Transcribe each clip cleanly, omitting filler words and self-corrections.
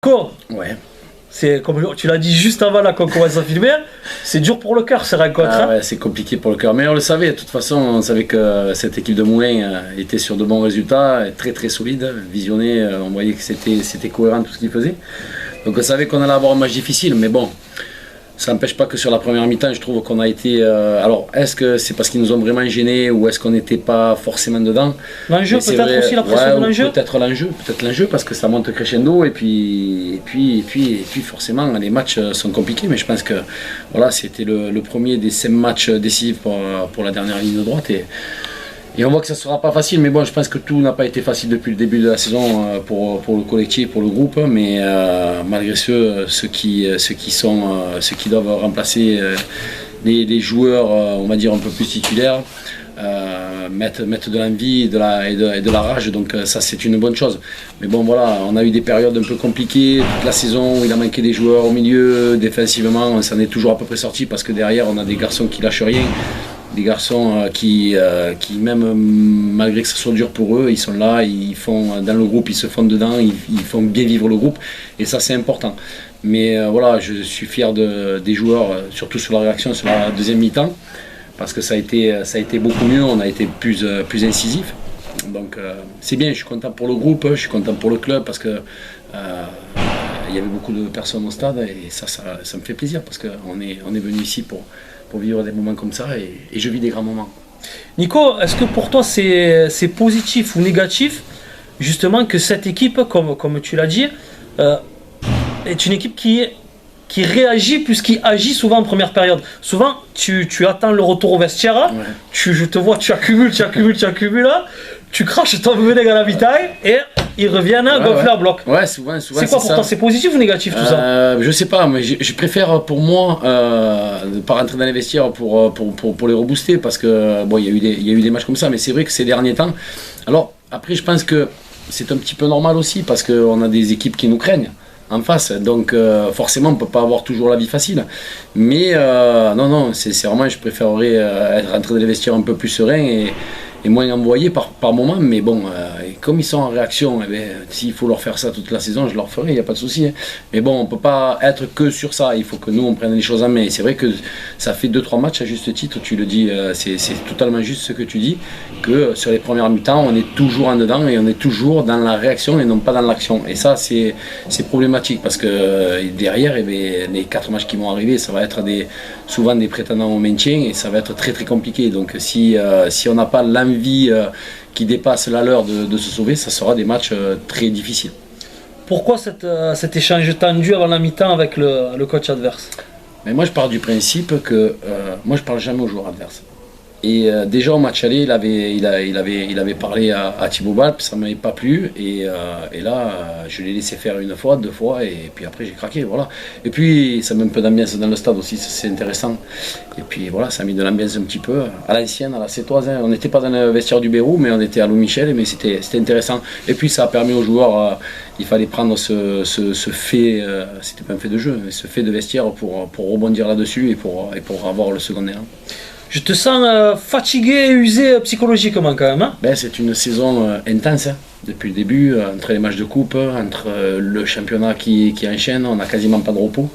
Nico, Ouais. c'est comme tu l'as dit juste avant là qu'on commence à filmer, c'est dur pour le cœur ces rencontres. Ah ouais, c'est compliqué pour le cœur. Mais on le savait, de toute façon, on savait que cette équipe de Moulins était sur de bons résultats, très très solide, visionnée, on voyait que c'était cohérent tout ce qu'ils faisaient. Donc on savait qu'on allait avoir un match difficile, mais bon, ça n'empêche pas que sur la première mi-temps, je trouve qu'on a été... alors, est-ce que c'est parce qu'ils nous ont vraiment gênés ou est-ce qu'on n'était pas forcément dedans? L'enjeu peut-être aussi, la pression ouais, de l'enjeu. Peut-être l'enjeu parce que ça monte crescendo et puis forcément les matchs sont compliqués, mais je pense que voilà, c'était le premier des 5 matchs décisifs pour la dernière ligne de droite et on voit que ça ne sera pas facile, mais bon, je pense que tout n'a pas été facile depuis le début de la saison pour le collectif, pour le groupe, mais malgré ceux qui doivent remplacer les joueurs, on va dire un peu plus titulaires, mettre de l'envie et de la rage, donc ça c'est une bonne chose. Mais bon voilà, on a eu des périodes un peu compliquées toute la saison où il a manqué des joueurs au milieu, défensivement on s'en est toujours à peu près sorti parce que derrière on a des garçons qui lâchent rien. Des garçons qui même malgré que ce soit dur pour eux, ils sont là, ils font dans le groupe, ils se font dedans, ils font bien vivre le groupe et ça c'est important. Mais voilà, je suis fier des joueurs, surtout sur la réaction sur la deuxième mi-temps, parce que ça a été beaucoup mieux, on a été plus incisif. Donc c'est bien, je suis content pour le groupe, je suis content pour le club parce que il y avait beaucoup de personnes au stade et ça me fait plaisir parce qu'on est venu ici pour vivre des moments comme ça et je vis des grands moments. Nico, est-ce que pour toi c'est positif ou négatif justement que cette équipe, comme tu l'as dit, est une équipe qui réagit plus qu'il agit souvent en première période. Souvent, tu attends le retour au vestiaire, Ouais. je te vois, tu accumules, là, tu craches ton venin à la vitaille et ils reviennent gonfler à bloc. Ouais, souvent C'est quoi pour toi? C'est positif ou négatif tout ça? Je sais pas, mais je préfère pour moi ne pas rentrer dans les vestiaires pour les rebooster parce que bon, il y a eu des matchs comme ça, mais c'est vrai que ces derniers temps. Alors après, je pense que c'est un petit peu normal aussi parce qu'on a des équipes qui nous craignent en face, donc forcément on peut pas avoir toujours la vie facile, mais non, c'est vraiment, je préférerais être rentré dans les vestiaires un peu plus serein et moins envoyé par moment, mais bon, comme ils sont en réaction, eh bien, s'il faut leur faire ça toute la saison, je leur ferai, il n'y a pas de souci. Hein. Mais bon, on ne peut pas être que sur ça, il faut que nous on prenne les choses en main. Et c'est vrai que ça fait 2-3 matchs à juste titre, tu le dis, c'est totalement juste ce que tu dis, que sur les premières mi-temps, on est toujours en dedans et on est toujours dans la réaction et non pas dans l'action. Et ça, c'est problématique parce que derrière, eh bien, les 4 matchs qui vont arriver, ça va être souvent des prétendants au maintien et ça va être très très compliqué. Donc si on n'a pas l'envie qui dépasse la leur de se sauver, ça sera des matchs très difficiles. Pourquoi cet échange tendu avant la mi-temps avec le coach adverse? Mais moi je pars du principe que moi je parle jamais aux joueurs adverses. Et déjà au match aller, il avait parlé à Thibaut Balp, ça ne m'avait pas plu. Et là, je l'ai laissé faire 1 fois, 2 fois, et puis après j'ai craqué. Voilà. Et puis ça met un peu d'ambiance dans le stade aussi, c'est intéressant. Et puis voilà, ça a mis de l'ambiance un petit peu à l'ancienne, à la Sétoise. Hein. On n'était pas dans le vestiaire du Bérou, mais on était à Louis Michel, mais c'était intéressant. Et puis ça a permis aux joueurs, il fallait prendre ce fait, c'était pas un fait de jeu, mais ce fait de vestiaire pour rebondir là-dessus et pour avoir le second élan. Je te sens fatigué et usé psychologiquement quand même. Hein? Ben, c'est une saison intense hein, depuis le début, entre les matchs de coupe, entre le championnat qui enchaîne, on n'a quasiment pas de repos.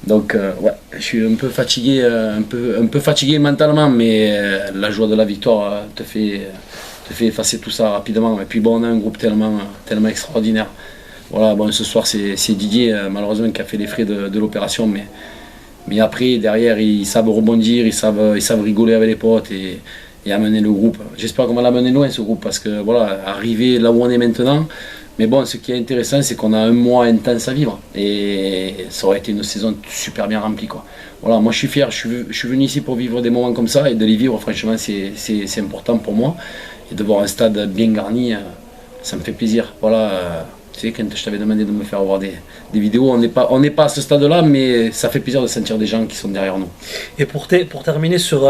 Donc ouais, je suis un peu fatigué, un peu fatigué mentalement, mais la joie de la victoire te fait effacer tout ça rapidement. Et puis bon, on a un groupe tellement extraordinaire. Voilà, bon, ce soir c'est Didier malheureusement qui a fait les frais de l'opération, mais après, derrière, ils savent rebondir, ils savent rigoler avec les potes et amener le groupe. J'espère qu'on va l'amener loin, ce groupe, parce que voilà, arriver là où on est maintenant. Mais bon, ce qui est intéressant, c'est qu'on a un mois intense à vivre. Et ça aurait été une saison super bien remplie, quoi. Voilà, moi je suis fier, je suis venu ici pour vivre des moments comme ça et de les vivre, franchement, c'est important pour moi. Et de voir un stade bien garni, ça me fait plaisir. Voilà. Tu sais, quand je t'avais demandé de me faire voir des vidéos, on n'est pas à ce stade-là, mais ça fait plaisir de sentir des gens qui sont derrière nous. Et pour terminer sur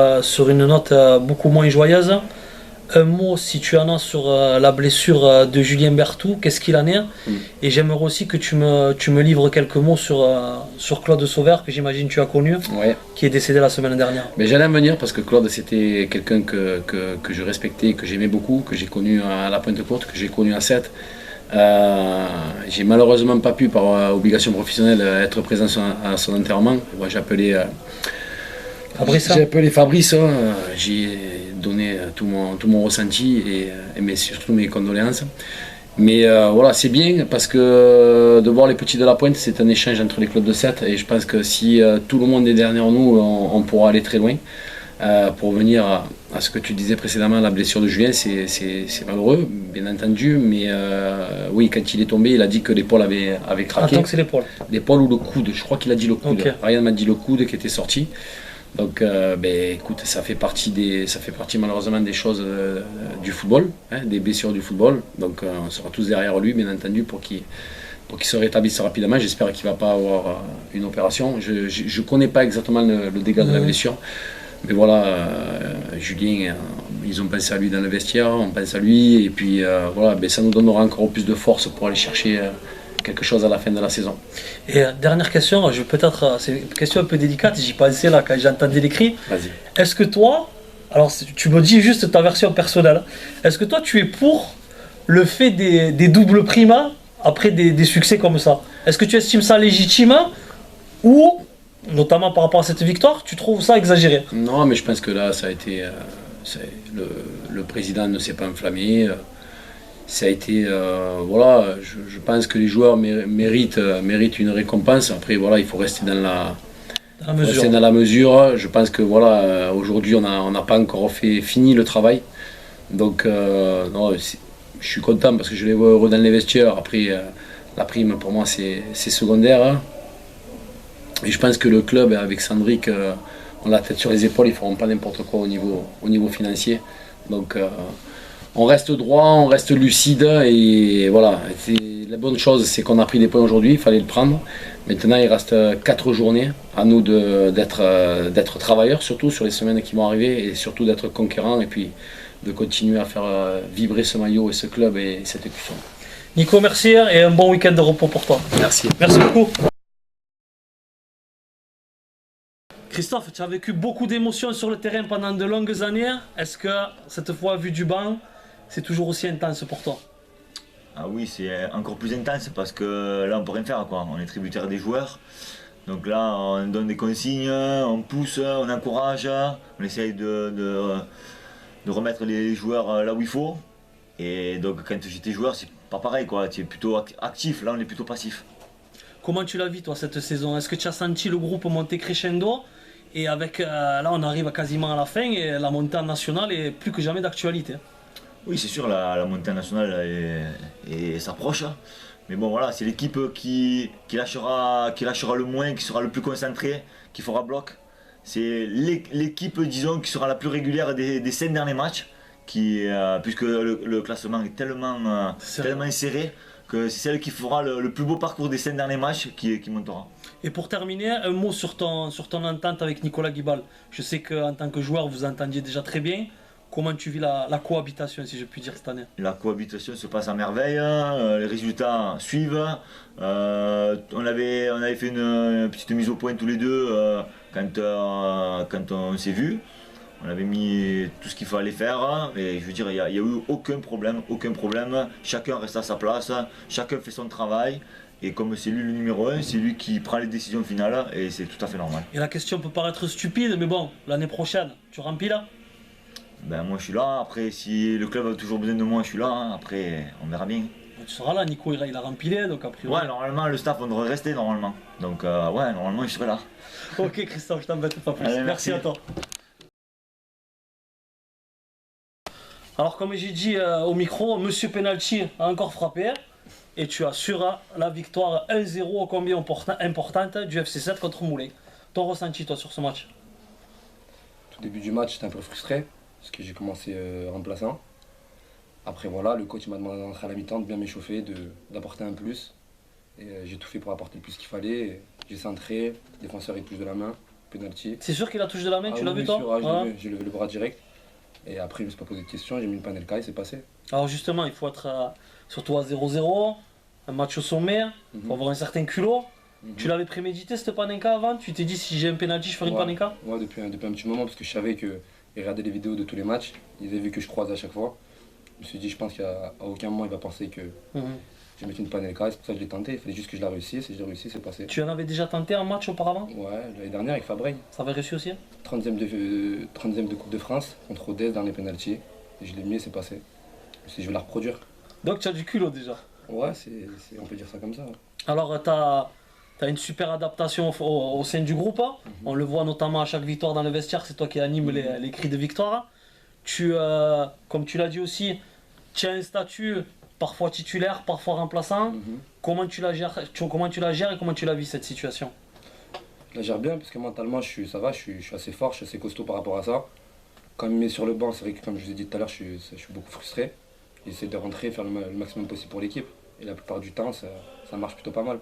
une note beaucoup moins joyeuse, un mot si tu en as sur la blessure de Julien Berthoud, qu'est-ce qu'il en est? Et j'aimerais aussi que tu me livres quelques mots sur Claude Sauvert, que j'imagine tu as connu, Ouais. qui est décédé la semaine dernière. Mais j'allais en venir parce que Claude c'était quelqu'un que je respectais, que j'aimais beaucoup, que j'ai connu à la Pointe-Courte, que j'ai connu à Sète. J'ai malheureusement pas pu, par obligation professionnelle, être présent à son enterrement. Moi, Fabrice, j'ai appelé Fabrice, j'ai donné tout mon ressenti mais surtout mes condoléances. Mais voilà, c'est bien parce que de voir les petits de la pointe, c'est un échange entre les clubs de 7 et je pense que si tout le monde est derrière nous, on pourra aller très loin. Pour revenir à ce que tu disais précédemment, la blessure de Julien, c'est malheureux, bien entendu, mais oui, quand il est tombé, il a dit que l'épaule avait craqué. Attends que c'est l'épaule. L'épaule ou le coude, je crois qu'il a dit le coude. Okay. Ryan m'a dit le coude qui était sorti. Donc, écoute, ça fait partie malheureusement des choses du football, hein, des blessures du football. Donc, on sera tous derrière lui, bien entendu, pour qu'il se rétablisse rapidement. J'espère qu'il ne va pas avoir une opération. Je ne connais pas exactement le dégât de la blessure. Mais voilà, Julien, ils ont pensé à lui dans le vestiaire, on pense à lui, et puis voilà, ça nous donnera encore plus de force pour aller chercher quelque chose à la fin de la saison. Et dernière question, c'est une question un peu délicate, j'y pensais là quand j'entendais les cris. Vas-y. Est-ce que toi, alors tu me dis juste ta version personnelle, est-ce que toi tu es pour le fait des doubles primas après des succès comme ça? Est-ce que tu estimes ça légitime ou, notamment par rapport à cette victoire, tu trouves ça exagéré? Non, mais je pense que là, ça a été. Le président ne s'est pas enflammé. Ça a été. Voilà, je pense que les joueurs méritent une récompense. Après, voilà, il faut rester dans la mesure. Je pense que voilà, aujourd'hui, on n'a pas encore fini le travail. Donc, non, je suis content parce que je les vois heureux dans les vestiaires. Après, la prime, pour moi, c'est secondaire. Et je pense que le club, avec Sandrick, on la tête sur les épaules, ils ne feront pas n'importe quoi au niveau financier. Donc on reste droit, on reste lucide et voilà. La bonne chose, c'est qu'on a pris des points aujourd'hui, il fallait le prendre. Maintenant, il reste 4 journées. À nous d'être travailleurs, surtout sur les semaines qui vont arriver, et surtout d'être conquérants et puis de continuer à faire vibrer ce maillot et ce club et cette équipe. Nico, merci et un bon week-end de repos pour toi. Merci. Merci beaucoup. Christophe, tu as vécu beaucoup d'émotions sur le terrain pendant de longues années. Est-ce que cette fois, vu du banc, c'est toujours aussi intense pour toi? Ah oui, c'est encore plus intense parce que là, on peut rien faire, quoi. On est tributaire des joueurs. Donc là, on donne des consignes, on pousse, on encourage, on essaye de remettre les joueurs là où il faut. Et donc, quand j'étais joueur, c'est pas pareil, quoi. Tu es plutôt actif, là, on est plutôt passif. Comment tu l'as vu, toi, cette saison? Est-ce que tu as senti le groupe monter crescendo? Et avec, là, on arrive quasiment à la fin et la montée en nationale est plus que jamais d'actualité. Oui, c'est sûr, la montée nationale s'approche. Mais bon, voilà, c'est l'équipe qui lâchera le moins, qui sera le plus concentrée, qui fera bloc. C'est l'équipe, disons, qui sera la plus régulière des 5 derniers matchs, puisque le classement est tellement serré que c'est celle qui fera le plus beau parcours des 5 derniers matchs qui montera. Et pour terminer, un mot sur ton entente avec Nicolas Guibal. Je sais qu'en tant que joueur, vous entendiez déjà très bien. Comment tu vis la cohabitation, si je puis dire, cette année? La cohabitation se passe à merveille, les résultats suivent. On avait fait une petite mise au point tous les deux quand on s'est vu. On avait mis tout ce qu'il fallait faire et je veux dire, il n'y a eu aucun problème. Chacun reste à sa place, chacun fait son travail. Et comme c'est lui le numéro 1, c'est lui qui prend les décisions finales et c'est tout à fait normal. Et la question peut paraître stupide, mais bon, l'année prochaine, tu remplis là? Ben moi je suis là, après si le club a toujours besoin de moi, je suis là, hein. Après on verra bien. Tu seras là, Nico il a rempli, donc a priori... Ouais, normalement le staff on devrait rester normalement. Donc ouais, normalement je serai là. Ok Christophe, je t'embête pas plus. Allez, merci à toi. Alors comme j'ai dit au micro, Monsieur Penalty a encore frappé et tu assuras la victoire 1-0 ô combien importante du FC7 contre Moulins. Ton ressenti toi sur ce match? Au début du match j'étais un peu frustré parce que j'ai commencé remplaçant. Après voilà, le coach m'a demandé d'entrer à la mi-temps, de bien m'échauffer, d'apporter un plus. Et j'ai tout fait pour apporter le plus qu'il fallait. J'ai centré, défenseur il touche de la main, penalty. C'est sûr qu'il a touché de la main, tu l'as vu toi? J'ai levé le bras direct. Et après, je ne me suis pas posé de questions, j'ai mis une panelka et c'est passé. Alors justement, il faut être surtout à 0-0, un match au sommet, il faut avoir un certain culot. Tu l'avais prémédité cette panenka avant? Tu t'es dit si j'ai un penalty, je ferai une panenka? Ouais, depuis un petit moment, parce que je savais qu'ils regardaient les vidéos de tous les matchs, ils avaient vu que je croise à chaque fois. Je me suis dit, je pense qu'à aucun moment il va penser que Mhm. je vais mettre une Panelka, c'est pour ça que je l'ai tenté. Il fallait juste que je la réussisse, et je l'ai réussi, c'est passé. Tu en avais déjà tenté un match auparavant? Ouais, l'année dernière avec Fabreg, Ça avait réussi aussi? 30e de Coupe de France contre Odez dans les pénaltys. Et je l'ai mis et c'est passé. Je me suis dit, je vais la reproduire. Donc tu as du culot déjà. Ouais, on peut dire ça comme ça. Ouais. Alors tu as une super adaptation au sein du groupe. Hein. On le voit notamment à chaque victoire dans le vestiaire, c'est toi qui anime les cris de victoire. Comme tu l'as dit aussi, tu as un statut parfois titulaire, parfois remplaçant. Comment tu la gères, comment tu la gères et comment tu la vis cette situation? Je la gère bien parce que mentalement ça va, je suis assez fort, je suis assez costaud par rapport à ça. Quand il me met sur le banc, c'est vrai que comme je vous ai dit tout à l'heure, je suis beaucoup frustré. J'essaie de rentrer, faire le maximum possible pour l'équipe. Et la plupart du temps, ça marche plutôt pas mal.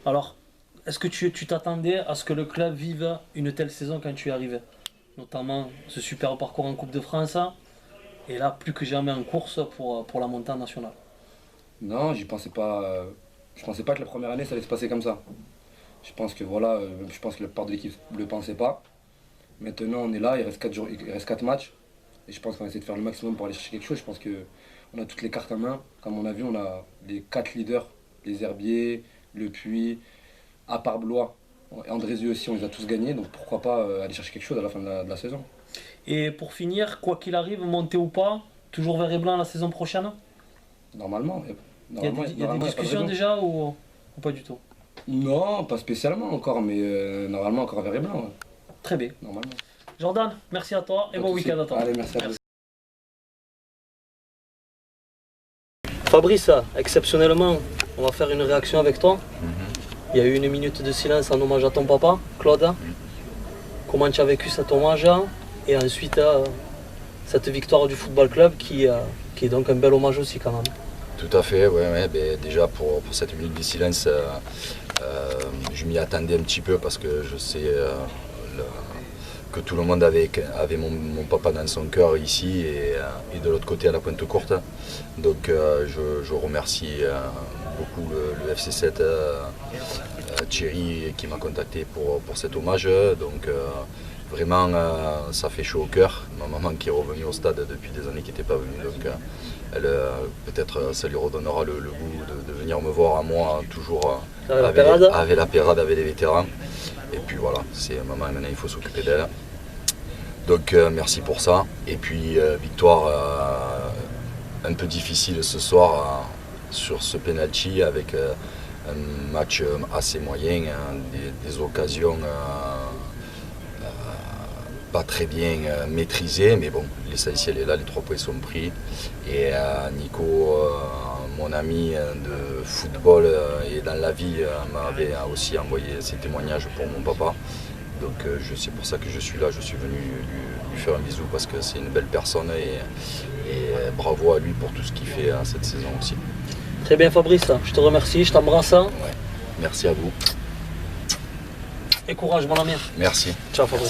Alors, est-ce que tu t'attendais à ce que le club vive une telle saison quand tu es arrivé? Notamment ce super parcours en Coupe de France et là plus que jamais en course pour la montée en nationale. Non, j'y pensais pas. Je pensais pas que la première année ça allait se passer comme ça. Je pense que voilà, je pense que la plupart de l'équipe ne le pensait pas. Maintenant on est là, il reste 4 jours, il reste 4 matchs. Et je pense qu'on va essayer de faire le maximum pour aller chercher quelque chose. Je pense qu'on a toutes les cartes en main. Comme on a vu, on a les 4 leaders, les Herbiers, Le Puy, à part Blois. Et Andrézieux aussi, on les a tous gagnés. Donc pourquoi pas aller chercher quelque chose à la fin de la saison. Et pour finir, quoi qu'il arrive, monter ou pas, toujours vert et blanc la saison prochaine? Normalement. Il y a des discussions déjà ou pas du tout? Non, pas spécialement encore, mais normalement encore vert et blanc. Ouais. Très bien. Normalement. Jordan, merci à toi et bon week-end à toi. Allez, merci à toi. Fabrice, exceptionnellement, on va faire une réaction avec toi. Il y a eu une minute de silence en hommage à ton papa, Claude. Comment tu as vécu cet hommage et ensuite cette victoire du football club qui est donc un bel hommage aussi quand même. Tout à fait, ouais, ben, déjà pour cette minute de silence, je m'y attendais un petit peu parce que je sais que tout le monde avait mon papa dans son cœur ici et de l'autre côté à la Pointe Courte. Donc je remercie beaucoup le FC7, Thierry qui m'a contacté pour cet hommage. Donc vraiment ça fait chaud au cœur. Ma maman qui est revenue au stade depuis des années qui n'était pas venue. Donc peut-être ça lui redonnera le goût de venir me voir à moi toujours avec la pérade, avec les vétérans. Et puis voilà, c'est maman maintenant il faut s'occuper d'elle. Donc merci pour ça. Et puis victoire un peu difficile ce soir sur ce penalty avec un match assez moyen, des occasions pas très bien maîtrisées, mais bon, l'essentiel est là, les 3 points sont pris. Et Nico, mon ami de football et dans la vie, m'avait aussi envoyé ses témoignages pour mon papa. Donc c'est pour ça que je suis là, je suis venu lui faire un bisou parce que c'est une belle personne et bravo à lui pour tout ce qu'il fait cette saison aussi. Très bien Fabrice, je te remercie, je t'embrasse. Ouais. Merci à vous. Et courage mon ami. Merci. Ciao Fabrice.